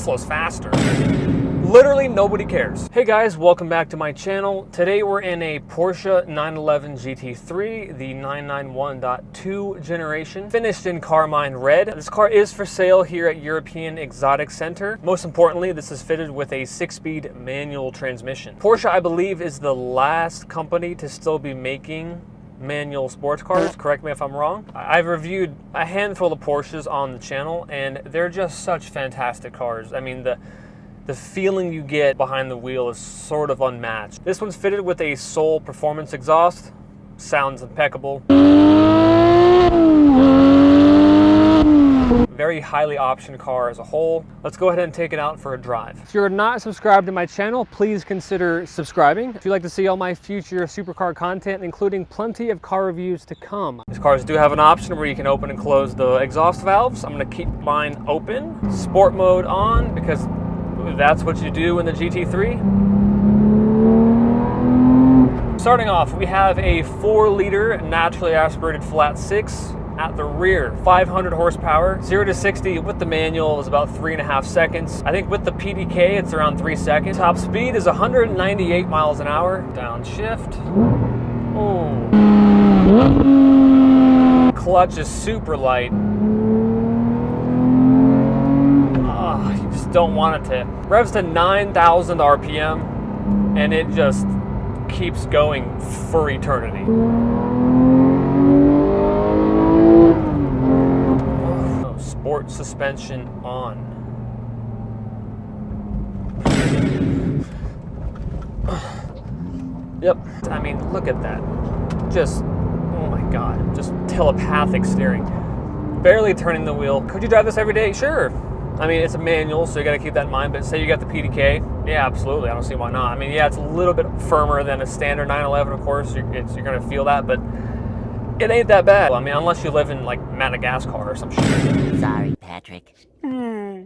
Tesla's faster. Literally nobody cares. Hey guys, welcome back to my channel. Today we're in a Porsche 911 GT3, the 991.2 generation, finished in Carmine Red. This car is for sale here at European Exotic Center. Most importantly, this is fitted with a 6-speed manual transmission. Porsche, I believe, is the last company to still be making manual sports cars. Correct me if I'm wrong. I've reviewed a handful of Porsches on the channel, and they're just such fantastic cars. I mean, the feeling you get behind the wheel is sort of unmatched. This one's fitted with a Soul performance exhaust. Sounds impeccable. Very highly optioned car as a whole. Let's go ahead and take it out for a drive. If you're not subscribed to my channel, please consider subscribing. If you'd like to see all my future supercar content, including plenty of car reviews to come. These cars do have an option where you can open and close the exhaust valves. I'm gonna keep mine open. Sport mode on, because that's what you do in the GT3. Starting off, we have a 4-liter naturally aspirated flat 6 at the rear, 500 horsepower. 0 to 60 with the manual is about 3.5 seconds. I think with the PDK, it's around 3 seconds. Top speed is 198 miles an hour. Downshift. Oh. Clutch is super light. You just don't want it to. Revs to 9,000 RPM, and it just keeps going for eternity. Oh, sport suspension on. Yep, I mean, look at that. Just, oh my God, just telepathic steering. Barely turning the wheel. Could you drive this every day? Sure. I mean, it's a manual, so you got to keep that in mind. But say you got the PDK, yeah, absolutely. I don't see why not. I mean, yeah, it's a little bit firmer than a standard 911, of course. You're going to feel that, but it ain't that bad. I mean, unless you live in like Madagascar or some shit. Sorry, Patrick. Ooh,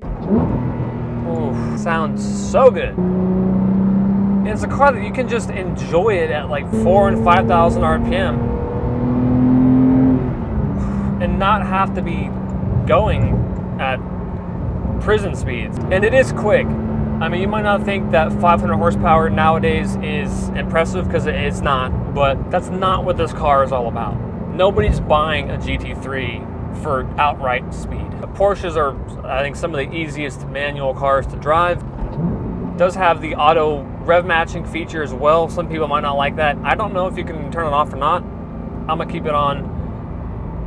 sounds so good. And it's a car that you can just enjoy it at like 4,000 and 5,000 RPM and not have to be going at prison speeds. And it is quick. I mean, you might not think that 500 horsepower nowadays is impressive, because it's not, but that's not what this car is all about. Nobody's buying a GT3 for outright speed. Porsches are, I think, some of the easiest manual cars to drive. It does have the auto rev matching feature as well. Some people might not like that. I don't know if you can turn it off or not. I'm gonna keep it on.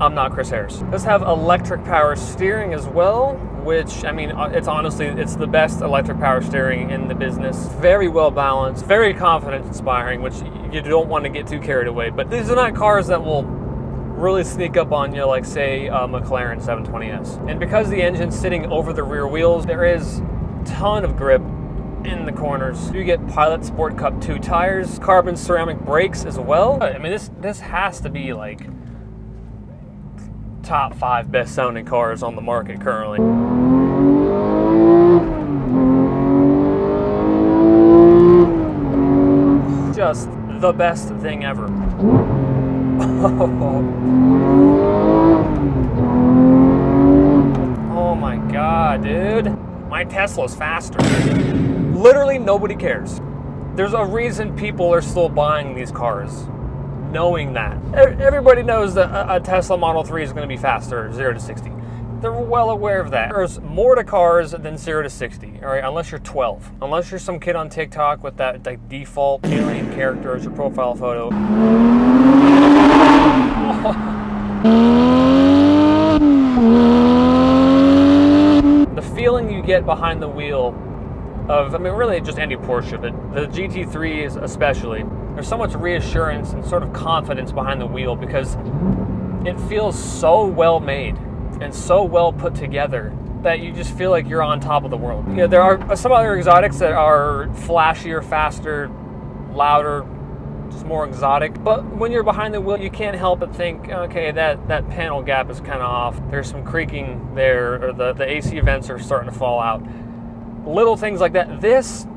I'm not Chris Harris. It does have electric power steering as well, which, I mean, it's honestly, it's the best electric power steering in the business. Very well balanced, very confidence inspiring, which you don't want to get too carried away. But these are not cars that will really sneak up on you like, say, a McLaren 720S. And because the engine's sitting over the rear wheels, there is a ton of grip in the corners. You get Pilot Sport Cup 2 tires, carbon ceramic brakes as well. I mean, this has to be like top 5 best sounding cars on the market currently. Just the best thing ever. Oh my God, dude. My Tesla's faster. Literally nobody cares. There's a reason people are still buying these cars, knowing that. Everybody knows that a Tesla Model 3 is going to be faster, 0 to 60. They're well aware of that. There's more to cars than 0 to 60, all right, unless you're 12. Unless you're some kid on TikTok with that like default alien character as your profile photo. The feeling you get behind the wheel of, I mean, really just any Porsche, but the GT3 especially, there's so much reassurance and sort of confidence behind the wheel because it feels so well made and so well put together that you just feel like you're on top of the world. You know, there are some other exotics that are flashier, faster, louder, just more exotic. But when you're behind the wheel, you can't help but think, okay, that panel gap is kind of off. There's some creaking there, or the AC vents are starting to fall out. Little things like that. This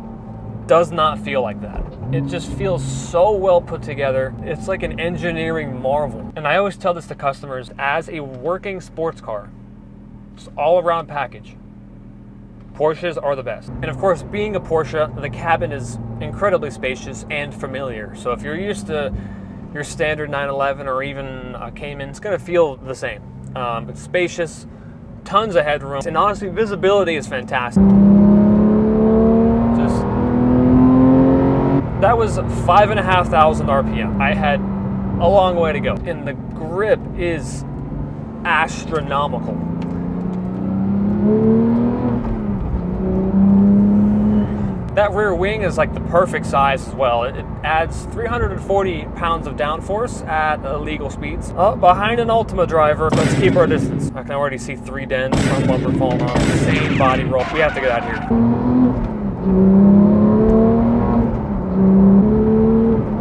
does not feel like that. It just feels so well put together. It's like an engineering marvel. And I always tell this to customers, as a working sports car, just all around package, Porsches are the best. And of course, being a Porsche, the cabin is incredibly spacious and familiar. So if you're used to your standard 911 or even a Cayman, it's gonna feel the same. It's spacious, tons of headroom, and honestly, visibility is fantastic. That was 5,500 RPM. I had a long way to go. And the grip is astronomical. That rear wing is like the perfect size as well. It adds 340 pounds of downforce at illegal speeds. Behind an Ultima driver, let's keep our distance. I can already see 3 dents, front bumper falling off, same body roll. We have to get out of here.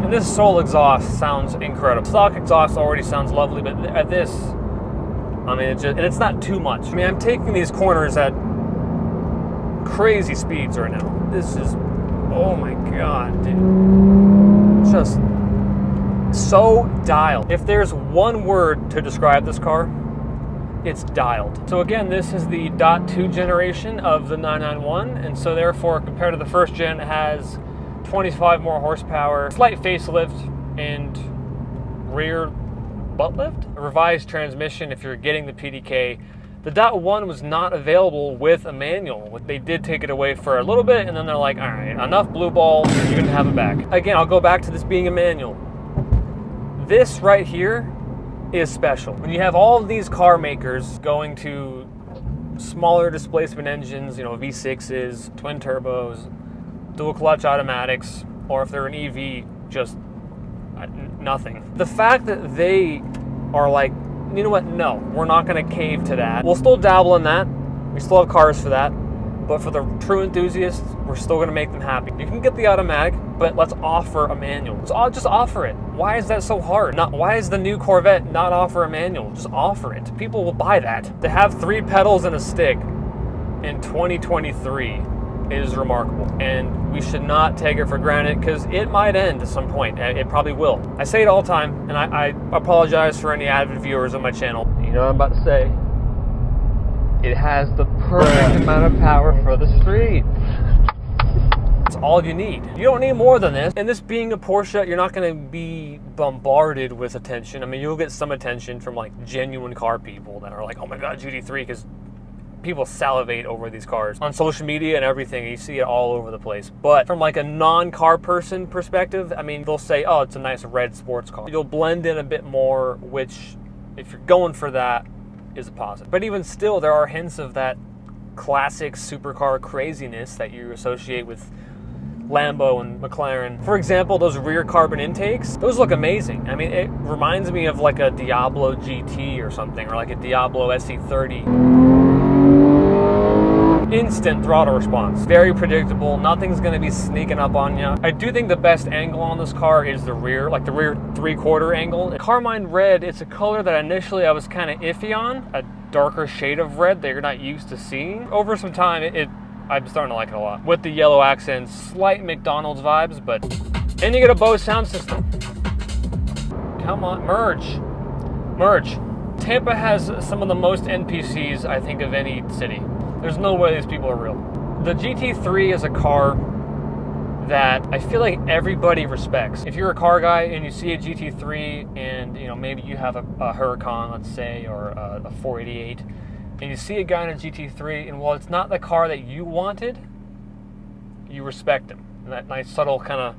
And this Soul exhaust sounds incredible. Stock exhaust already sounds lovely, but at this, I mean, and it's not too much. I mean, I'm taking these corners at crazy speeds right now. This is, oh my God, dude. Just so dialed. If there's one word to describe this car, it's dialed. So again, this is the .2 generation of the 991, and so therefore, compared to the first gen, it has 25 more horsepower, slight facelift, and rear butt lift. A revised transmission if you're getting the PDK. The .1 was not available with a manual. They did take it away for a little bit, and then they're like, all right, enough blue balls, you're gonna have it back. Again, I'll go back to this being a manual. This right here is special. When you have all of these car makers going to smaller displacement engines, you know, V6s, twin turbos, dual clutch automatics, or if they're an EV, just nothing. The fact that they are like, you know what, no, we're not gonna cave to that. We'll still dabble in that. We still have cars for that. But for the true enthusiasts, we're still gonna make them happy. You can get the automatic, but let's offer a manual. Just offer it. Why is that so hard? Why is the new Corvette not offer a manual? Just offer it. People will buy that. To have 3 pedals and a stick in 2023 is remarkable. And we should not take it for granted because it might end at some point. It probably will. I say it all the time, and I apologize for any avid viewers on my channel. You know what I'm about to say? It has the perfect amount of power for the street. It's all you need. You don't need more than this. And this being a Porsche, you're not gonna be bombarded with attention. I mean, you'll get some attention from like genuine car people that are like, oh my God, GT3, because people salivate over these cars on social media and everything. You see it all over the place. But from like a non-car person perspective, I mean, they'll say, oh, it's a nice red sports car. You'll blend in a bit more, which if you're going for that, is a positive. But even still, there are hints of that classic supercar craziness that you associate with Lambo and McLaren. For example, those rear carbon intakes, those look amazing. I mean, it reminds me of like a Diablo GT or something, or like a Diablo SE30. Instant throttle response. Very predictable. Nothing's gonna be sneaking up on you. I do think the best angle on this car is the rear, like the rear 3/4 angle. Carmine red, it's a color that initially I was kind of iffy on. A darker shade of red that you're not used to seeing. Over some time, I'm starting to like it a lot. With the yellow accents, slight McDonald's vibes, but... And you get a Bose sound system. Come on, merge. Merge. Tampa has some of the most NPCs, I think, of any city. There's no way these people are real. The GT3 is a car that I feel like everybody respects. If you're a car guy and you see a GT3 and, you know, maybe you have a Huracan, let's say, or a 488, and you see a guy in a GT3 and while it's not the car that you wanted, you respect him. And that nice subtle kind of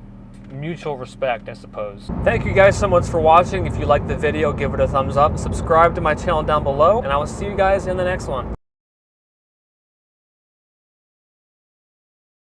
mutual respect, I suppose. Thank you guys so much for watching. If you liked the video, give it a thumbs up. Subscribe to my channel down below, and I will see you guys in the next one.